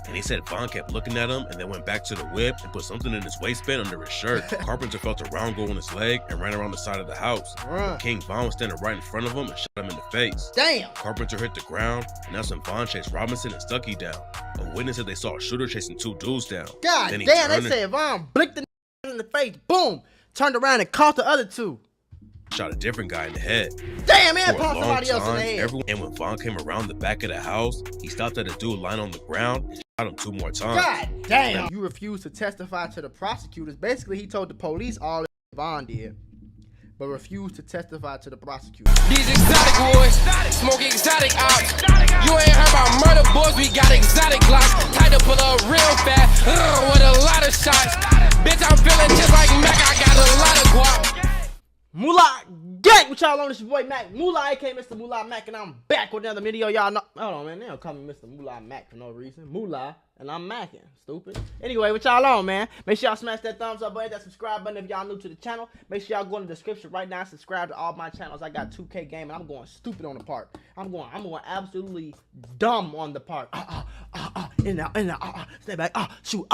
And he said Vaughn kept looking at him and then went back to the whip and put something in his waistband under his shirt. Carpenter felt a round go in his leg and ran around the side of the house. King Vaughn was standing right in front of him and shot him in the face. Damn! Carpenter hit the ground, and that's when Vaughn chased Robinson and Stuckey down. A witness said they saw a shooter chasing two dudes down. God damn, they said Vaughn blinked the in the face, boom, turned around and caught the other two. Shot a different guy in the head. Damn, man, popped somebody else in the head. And when Vaughn came around the back of the house, he stopped at a dude lying on the ground and shot him 2 more times. God damn! You refused to testify to the prosecutors. Basically, he told the police all that Vaughn did, but refused to testify to the prosecutors. These exotic boys, smoke exotic ops. You ain't heard about murder boys, we got exotic glocks. Tied to pull up real fast, with a lot of shots. Bitch, I'm feeling just like Mac, I got a lot of guap. Mula gang, what y'all on? This your boy Mac. Mula, aka Mr. Mula Mac, and I'm back with another video. Y'all know, hold on, man, they don't call me Mr. Mula Mac for no reason. Mula, and I'm Macking, stupid. Anyway, what y'all on, man? Make sure y'all smash that thumbs up button, that subscribe button if y'all new to the channel. Make sure y'all go in the description right now and subscribe to all my channels. I got 2K game, and I'm going stupid on the park. I'm going absolutely dumb on the park. Stay back, shoot,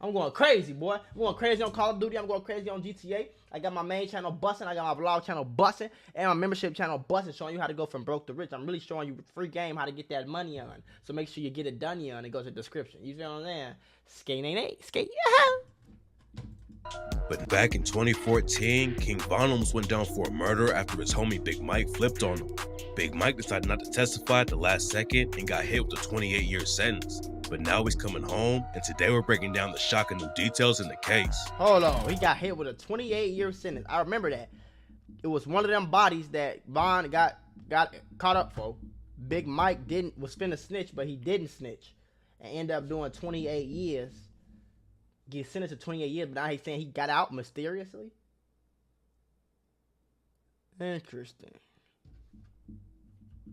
I'm going crazy, boy. I'm going crazy on Call of Duty. I'm going crazy on GTA. I got my main channel busting. I got my vlog channel busting. And my membership channel busting, showing you how to go from broke to rich. I'm really showing you free game how to get that money on. So make sure you get it done on. It goes in the description. You feel what I'm saying? Skate ain't eight. Skate, yeah. But back in 2014, King Vaughn almost went down for a murder after his homie Big Mike flipped on him. Big Mike decided not to testify at the last second and got hit with a 28-year sentence. But now he's coming home, and today we're breaking down the shocking new details in the case. Hold on, he got hit with a 28-year sentence. I remember that. It was one of them bodies that Vaughn got caught up for. Big Mike was finna snitch, but he didn't snitch, and ended up doing 28 years. Get sentenced to 28 years, but now he's saying he got out mysteriously. Interesting.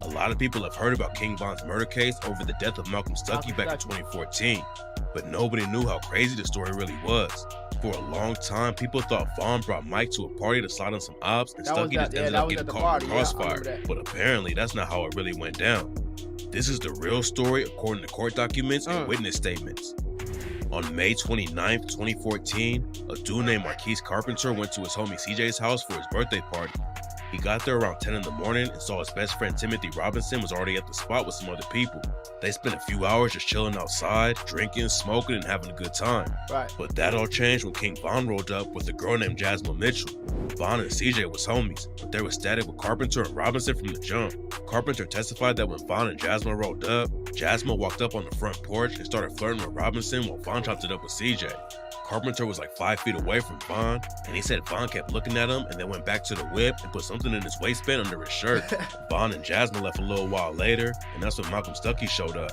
A lot of people have heard about King Vaughn's murder case over the death of Malcolm Stuckey back in 2014, but nobody knew how crazy the story really was. For a long time, people thought Vaughn brought Mike to a party to slide on some ops, and Stuckey just ended up getting caught in the crossfire. But apparently, that's not how it really went down. This is the real story according to court documents and witness statements. On May 29th, 2014, a dude named Marquise Carpenter went to his homie CJ's house for his birthday party. He got there around 10 in the morning and saw his best friend Timothy Robinson was already at the spot with some other people. They spent a few hours just chilling outside, drinking, smoking, and having a good time. But that all changed when King Vaughn rolled up with a girl named Jasmine Mitchell. Vaughn and CJ was homies, but there was static with Carpenter and Robinson from the jump. Carpenter testified that when Vaughn and Jasmine rolled up, Jasmine walked up on the front porch and started flirting with Robinson while Vaughn chopped it up with CJ. Carpenter was like 5 feet away from Vaughn, and he said Vaughn kept looking at him and then went back to the whip and put something in his waistband under his shirt. Vaughn and Jasmine left a little while later, and that's when Malcolm Stuckey showed up.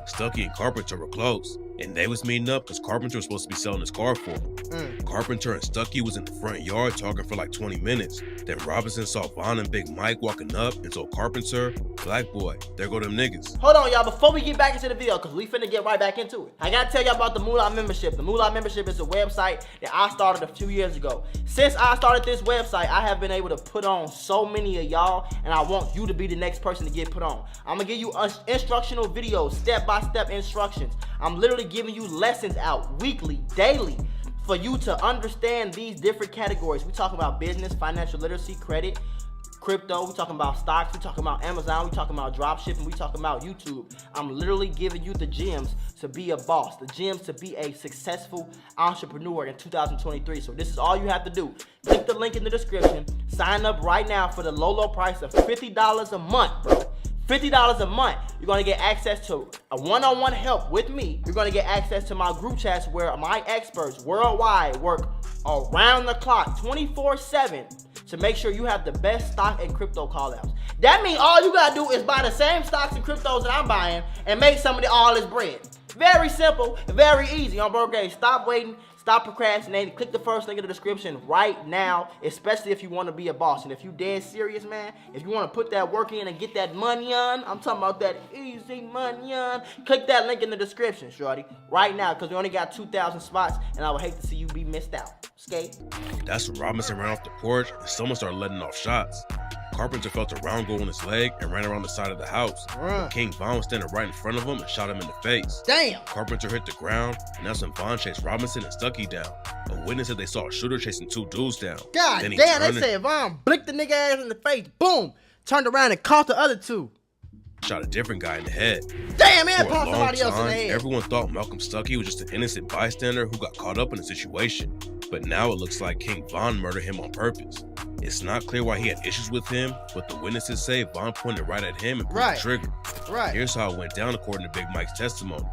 Stuckey and Carpenter were close, and they was meeting up because Carpenter was supposed to be selling his car for him. Carpenter and Stuckey was in the front yard talking for like 20 minutes. Then Robinson saw Vaughn and Big Mike walking up and told Carpenter, "Black boy, there go them niggas." Hold on, y'all, before we get back into the video, because we finna get right back into it, I gotta tell y'all about the Mula membership. The Mula membership is a website that I started a few years ago. Since I started this website, I have been able to put on so many of y'all, and I want you to be the next person to get put on. I'm gonna give you instructional videos, step-by-step instructions. I'm literally giving you lessons out weekly, daily, for you to understand these different categories. We talking about business, financial literacy, credit, crypto, we talking about stocks, we talking about Amazon, we talking about drop shipping, we talking about YouTube. I'm literally giving you the gems to be a boss, the gems to be a successful entrepreneur in 2023. So this is all you have to do. Click the link in the description, sign up right now for the low price of $50 a month, bro. $50 a month. You're gonna get access to a one-on-one help with me. You're gonna get access to my group chats where my experts worldwide work around the clock, 24/7, to make sure you have the best stock and crypto call-outs. That means all you gotta do is buy the same stocks and cryptos that I'm buying and make some of all this bread. Very simple, very easy. On bro, guys, stop waiting. Stop procrastinating. Click the first link in the description right now, especially if you want to be a boss. And if you dead serious, man, if you want to put that work in and get that money on, I'm talking about that easy money on, click that link in the description, shorty, right now, because we only got 2,000 spots, and I would hate to see you be missed out. Skate. That's when Robinson ran off the porch and someone started letting off shots. Carpenter felt a round go on his leg and ran around the side of the house. King Von was standing right in front of him and shot him in the face. Damn! Carpenter hit the ground, and that's when Von chased Robinson and Stuckey down. A witness said they saw a shooter chasing 2 dudes down. God damn, they said Von blicked the nigga ass in the face, boom! Turned around and caught the other 2. Shot a different guy in the head. Damn, man, For a popped long somebody else in time, the head. everyone thought Malcolm Stuckey was just an innocent bystander who got caught up in the situation. But now it looks like King Von murdered him on purpose. It's not clear why he had issues with him, but the witnesses say Von pointed right at him and pulled the trigger. Here's how it went down according to Big Mike's testimony.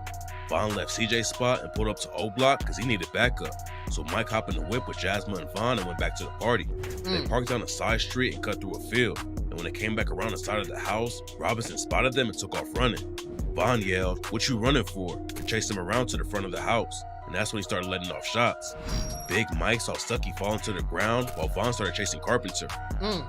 Von left CJ's spot and pulled up to O Block because he needed backup. So Mike hopped in the whip with Jasmine and Von and went back to the party. They parked down a side street and cut through a field. And when they came back around the side of the house, Robinson spotted them and took off running. Von yelled, "What you running for?" and chased him around to the front of the house. And that's when he started letting off shots. Big Mike saw Stuckey falling to the ground while Von started chasing Carpenter.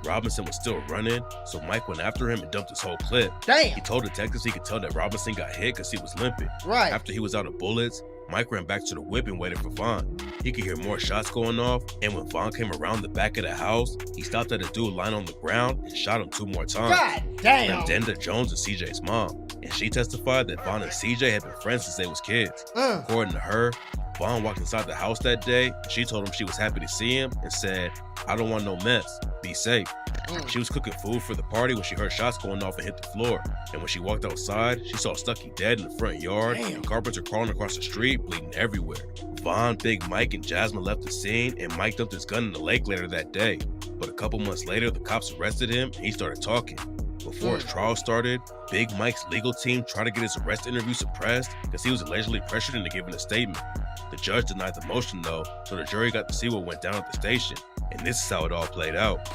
Robinson was still running, so Mike went after him and dumped his whole clip. Damn! He told detectives he could tell that Robinson got hit because he was limping. After he was out of bullets, Mike ran back to the whip and waited for Von. He could hear more shots going off, and when Von came around the back of the house, he stopped at a dude lying on the ground and shot him 2 more times. God damn! Brenda Jones is CJ's mom, and she testified that Von and CJ had been friends since they was kids. According to her, Von walked inside the house that day, and she told him she was happy to see him and said, "I don't want no mess. Be safe." She was cooking food for the party when she heard shots going off and hit the floor. And when she walked outside, she saw Stuckey dead in the front yard and Carpenter crawling across the street, bleeding everywhere. Von, Big Mike, and Jasmine left the scene, and Mike dumped his gun in the lake later that day. But a couple months later, the cops arrested him, and he started talking. Before his trial started, Big Mike's legal team tried to get his arrest interview suppressed because he was allegedly pressured into giving a statement. The judge denied the motion though, so the jury got to see what went down at the station. And this is how it all played out.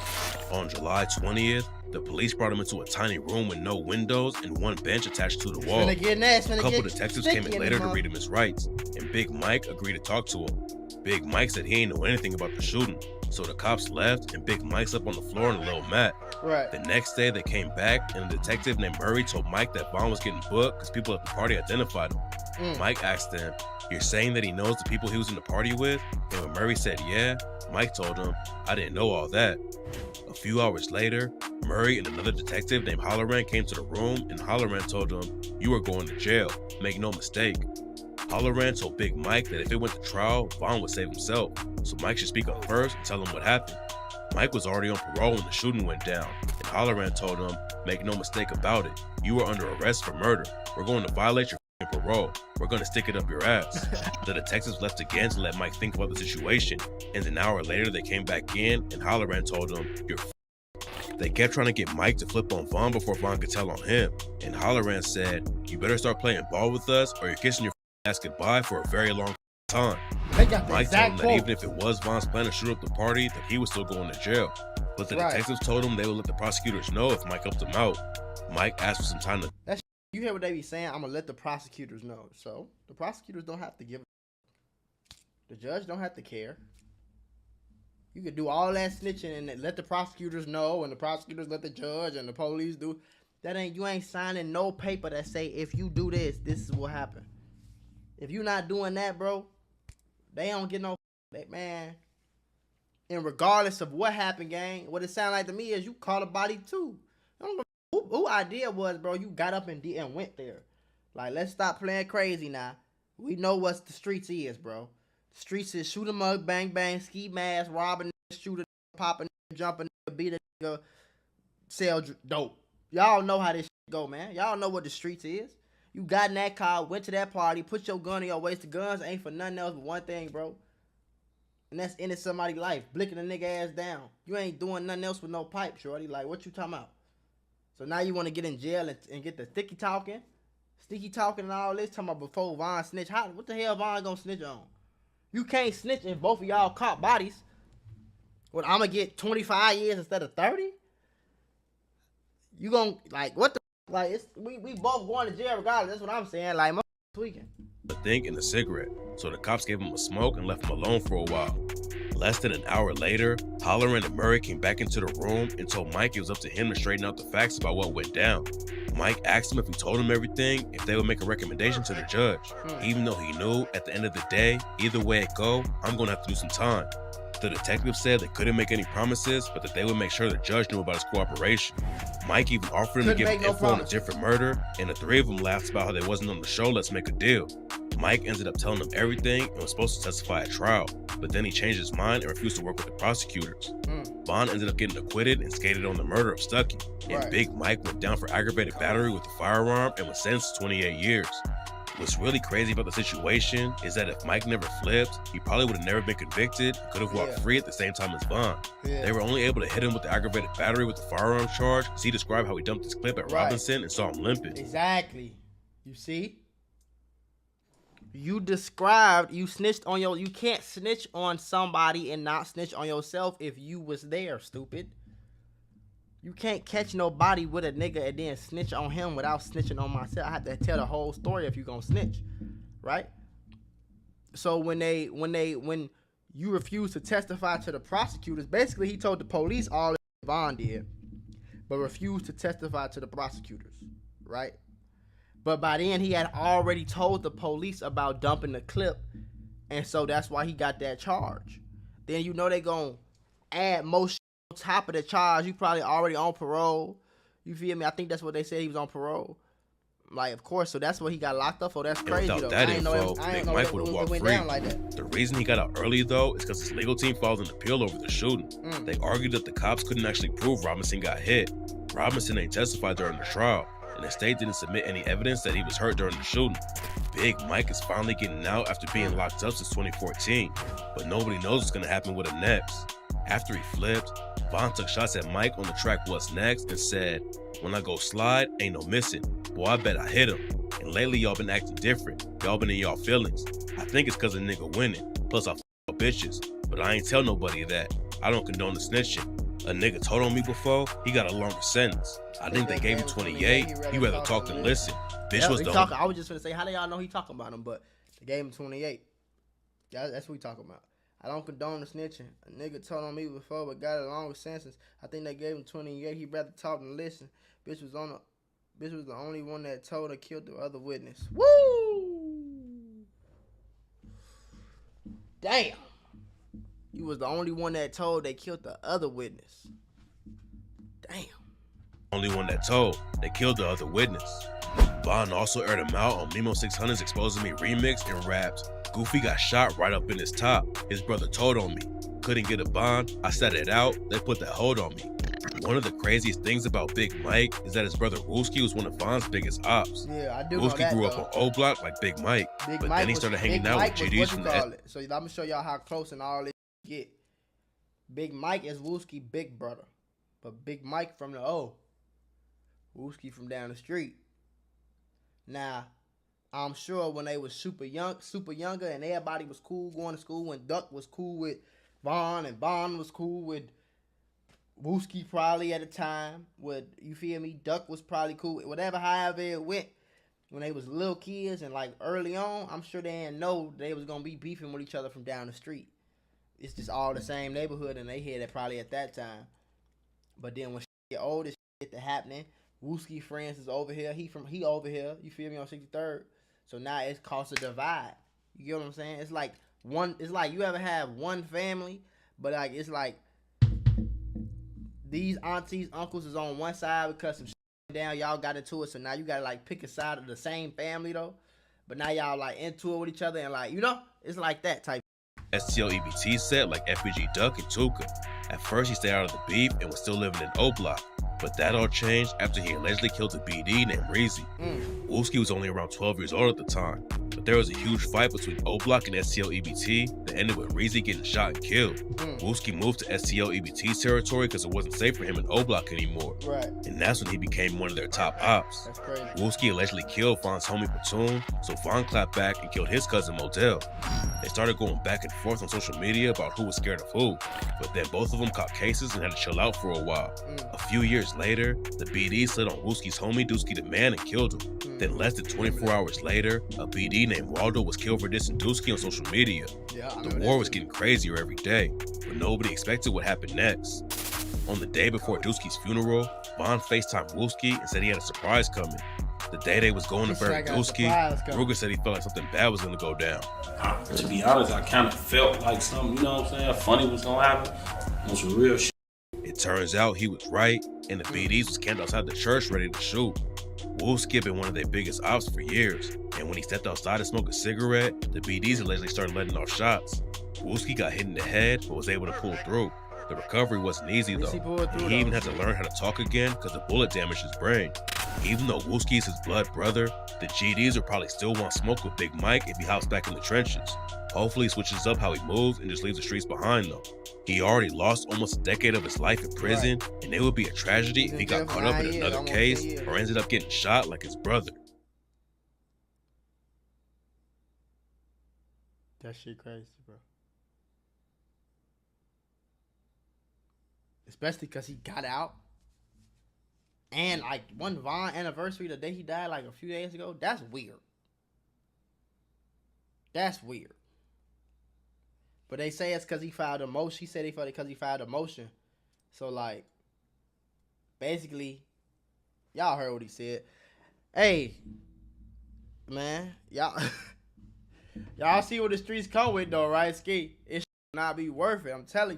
On July 20th, the police brought him into a tiny room with no windows and 1 bench attached to the wall. A couple detectives came in later to read him his rights, and Big Mike agreed to talk to him. Big Mike said he ain't know anything about the shooting, so the cops left and Big Mike's up on the floor on a little mat. The next day they came back and a detective named Murray told Mike that Von was getting booked because people at the party identified him. Mike asked him, "You're saying that he knows the people he was in the party with?" And when Murray said yeah, Mike told him, "I didn't know all that." A few hours later, Murray and another detective named Holloran came to the room, and Holloran told him, "You are going to jail, make no mistake." Holloran told Big Mike that if it went to trial, Von would save himself, so Mike should speak up first and tell him what happened. Mike was already on parole when the shooting went down, and Holloran told him, "Make no mistake about it, you are under arrest for murder. We're going to violate your parole. We're going to stick it up your ass." The detectives left again to let Mike think about the situation, and an hour later they came back in and Holloran told him, "You're They kept trying to get Mike to flip on Von before Von could tell on him, and Holloran said, "You better start playing ball with us or you're kissing your ass goodbye for a very long time." Mike told him that even if it was Von's plan to shoot up the party, that he was still going to jail. But the detectives told him they would let the prosecutors know if Mike helped them out. Mike asked for some time to... You hear what they be saying? I'm gonna let the prosecutors know. So the prosecutors don't have to give. The judge don't have to care. You could do all that snitching and let the prosecutors know, and the prosecutors let the judge and the police do. That ain't, you ain't signing no paper that say if you do this, this is what happened. If you not doing that, bro, they don't get no man. And regardless of what happened, gang, what it sound like to me is you caught a body too. I don't know who idea was, bro. You got up and went there. Like, let's stop playing crazy now. We know what the streets is, bro. The streets is shoot 'em up, bang bang, ski mask, rob a nigga, shoot a nigga, pop a nigga, jump a nigga, beat a nigga, sell dope. Y'all know how this shit go, man. Y'all know what the streets is. You got in that car, went to that party, put your gun in your waist. The guns ain't for nothing else but one thing, bro. And that's ending somebody's life, blicking a nigga ass down. You ain't doing nothing else with no pipe, shorty. Like, what you talking about? So now you want to get in jail and get the sticky talking and all this, talking about before Von snitch. What the hell Von gonna snitch on? You can't snitch if both of y'all caught bodies. What, I'm gonna get 25 years instead of 30? You gonna, like, what the, like, it's, we both going to jail regardless. That's what I'm saying. Like, tweaking. A thing and a cigarette, so the cops gave him a smoke and left him alone for a while. Less than an hour later, Holloran and Murray came back into the room and told Mike it was up to him to straighten out the facts about what went down. Mike asked him if he told him everything, if they would make a recommendation to the judge, even though he knew at the end of the day, either way it go, I'm gonna have to do some time. The detective said they couldn't make any promises, but that they would make sure the judge knew about his cooperation. Mike even offered him to give him info on a different murder, and the three of them laughed about how they wasn't on the show Let's Make a Deal. Mike ended up telling them everything and was supposed to testify at trial, but then he changed his mind and refused to work with the prosecutors. Vaughn ended up getting acquitted and skated on the murder of Stuckey, and Big Mike went down for aggravated battery with a firearm and was sentenced to 28 years. What's really crazy about the situation is that if Mike never flipped, he probably would have never been convicted and could have walked free at the same time as Vaughn. They were only able to hit him with the aggravated battery with the firearm charge because he described how he dumped his clip at Robinson and saw him limping. Exactly. You see? You described, you snitched on you can't snitch on somebody and not snitch on yourself if you was there, stupid. You can't catch nobody with a nigga and then snitch on him without snitching on myself. I have to tell the whole story if you gonna snitch, right? So when you refuse to testify to the prosecutors, basically he told the police all that Vaughn did, but refused to testify to the prosecutors, right? But by then he had already told the police about dumping the clip, and so that's why he got that charge. Then you know they gonna add more shit on top of the charge. You probably already on parole. You feel me? I think that's what they said, he was on parole. Like, of course, so that's what he got locked up for. That's crazy, and without though. that info, Big Mike would have walked free. Like the reason he got out early, though, is because his legal team filed an appeal over the shooting. They argued that the cops couldn't actually prove Robinson got hit. Robinson ain't testified during the trial, and the state didn't submit any evidence that he was hurt during the shooting. Big Mike is finally getting out after being locked up since 2014, but nobody knows what's gonna happen with him next. After he flipped, Vaughn took shots at Mike on the track What's Next and said, "When I go slide, ain't no missing. Boy, I bet I hit him. And lately y'all been acting different. Y'all been in y'all feelings. I think it's cause a nigga winning. Plus I f bitches. But I ain't tell nobody that. I don't condone the snitching. A nigga told on me before, he got a longer sentence. I think they gave him 28. He rather talk than listen. Bitch was the I was just gonna say, how do y'all know he talking about him? But they gave him 28. That's what we talking about. I don't condone the snitching. A nigga told on me before, but got a longer sentence. I think they gave him 28. He rather talk than listen. Bitch was the only one that told or killed the other witness. Woo! Damn. You was the only one that told they killed the other witness. Damn. Only one that told they killed the other witness. Vaughn also aired him out on Mimo 600's Exposing Me remix and rapped, "Goofy got shot right up in his top. His brother told on me. Couldn't get a bond. I sat it out. They put that hold on me." One of the craziest things about Big Mike is that his brother WOOSKI was one of Vaughn's biggest ops. Yeah, I do know WOOSKI that, grew up on O Block like Big Mike, but then he started hanging out with GDs from the So I'm gonna show y'all how close and all this get. Big Mike is WOOSKI big brother, but Big Mike from the O. WOOSKI from down the street. Now, I'm sure when they was super younger, and everybody was cool going to school, when Duck was cool with Vaughn, and Vaughn was cool with WOOSKI probably at the time. You feel me? Duck was probably cool with whatever, however it went. When they was little kids and like early on, I'm sure they didn't know they was gonna be beefing with each other from down the street. It's just all the same neighborhood, and they had it probably at that time. But then when shit get old, this shit to happening. WOOSKI friends is over here. He over here. You feel me, on 63rd. So now it's caused a divide. You get what I'm saying? It's like you ever have one family, but like it's like these aunties, uncles is on one side because some shit down, y'all got into it. So now you gotta like pick a side of the same family though. But now y'all like into it with each other, and like, you know, it's like that type. STL EBT set like FBG Duck and Tuka. At first he stayed out of the beef and was still living in O Block. But that all changed after he allegedly killed a BD named Reezy. WOOSKI was only around 12 years old at the time, but there was a huge fight between O Block and STL EBT that ended with Reezy getting shot and killed. WOOSKI moved to STL EBT's territory because it wasn't safe for him in O Block anymore. Right. And that's when he became one of their top ops. That's crazy. WOOSKI allegedly killed Vaughn's homie Platoon, so Vaughn clapped back and killed his cousin Modell. They started going back and forth on social media about who was scared of who, but then both of them caught cases and had to chill out for a while. A few years later, the BD slid on WOOSKI's homie Dusky the Man and killed him. Then less than 24 hours later, a BD named Waldo was killed for dissing Dusky on social media. The war was getting crazier every day, but nobody expected what happened next. On the day before Dusky's funeral, Vaughn FaceTimed WOOSKI and said he had a surprise coming. The day they was going to bury WOOSKI, Ruger said he felt like something bad was gonna go down. To be honest, I kind of felt like something, you know what I'm saying, funny was gonna happen. On some real shit. It turns out he was right, and the BDs was camped outside the church ready to shoot. WOOSKI had been one of their biggest ops for years, and when he stepped outside to smoke a cigarette, the BDs allegedly started letting off shots. WOOSKI got hit in the head, but was able to pull through. The recovery wasn't easy though, and he even had to learn how to talk again because the bullet damaged his brain. Even though WOOSKI is his blood brother, the GDs will probably still want smoke with Big Mike if he hops back in the trenches. Hopefully he switches up how he moves and just leaves the streets behind though. He already lost almost a decade of his life in prison, and it would be a tragedy if he got caught up in another case or ended up getting shot like his brother. That shit crazy, bro. Especially because he got out. And like one Vaughn anniversary, the day he died, like a few days ago. That's weird. That's weird. But they say it's because he filed a motion. He said he felt it because he filed a motion. So like, basically, y'all heard what he said. Hey, man, y'all see what the streets come with though, right? Ski, it should not be worth it. I'm telling you.